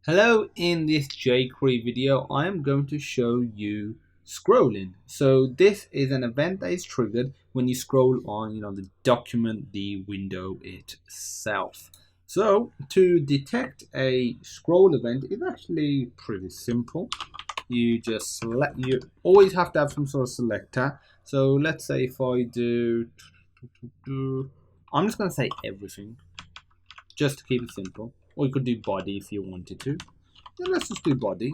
Hello, in this jQuery video I am going to show you scrolling. So this is an event that is triggered when you scroll on the document, the window itself. So to detect a scroll event is actually pretty simple. You just select, you always have to have some sort of selector. So let's say if I do I'm just going to say everything just to keep it simple, or you could do body if you wanted to. Then let's just do body,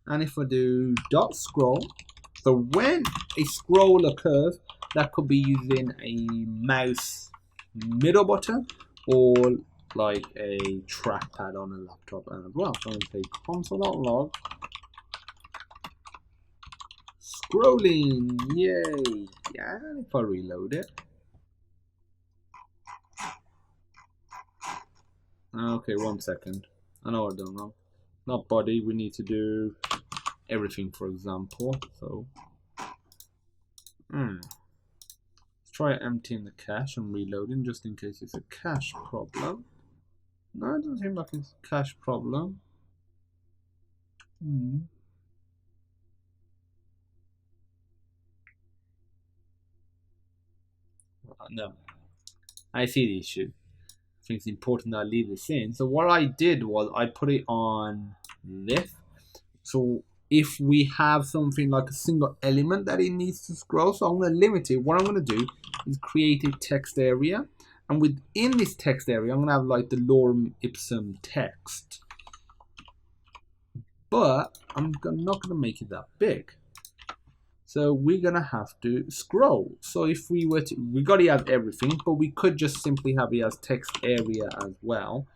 and if I do dot scroll, so when a scroll occurs, that could be using a mouse middle button or like a trackpad on a laptop as well. So I'm going to say console.log scrolling, yay. Yeah, if I reload it, okay, 1 second, I know I've done wrong. Not body, we need to do everything, for example. So let's try emptying the cache and reloading just in case it's a cache problem. No, it doesn't seem like it's a cache problem. No, I see the issue. I think it's important that I leave this in. So what I did was I put it on this. So if we have something like a single element that it needs to scroll, so I'm going to limit it. What I'm going to do is create a text area, and within this text area I'm going to have like the lorem ipsum text, but I'm not going to make it that big. So we're going to have to scroll. So if we were to, we got it as everything, but we could just simply have it as text area as well.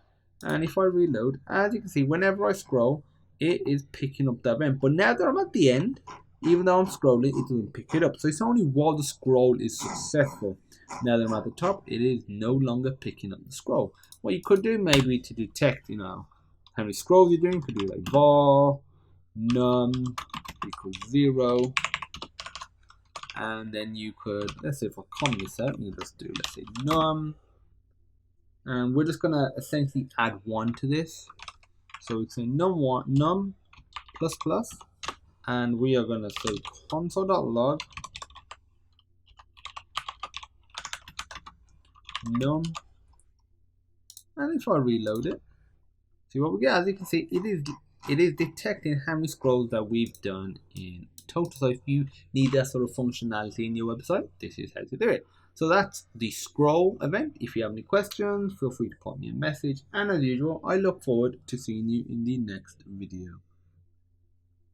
And if I reload, as you can see, whenever I scroll, it is picking up the event. But now that I'm at the end, even though I'm scrolling, it doesn't pick it up. So it's only while the scroll is successful. Now that I'm at the top, it is no longer picking up the scroll. What you could do maybe to detect, how many scrolls you're doing, you could do like var num equals 0. And then you could, let's say if I comment this out, you just do, let's say num. And we're just going to essentially add 1 to this. So we say num plus plus, and we are going to say console.log num. And if I reload it, see what we get. As you can see, it is detecting how many scrolls that we've done in total. So if you need that sort of functionality in your website, this is how to do it. So that's the scroll event. If you have any questions, feel free to pop me a message. And as usual, I look forward to seeing you in the next video.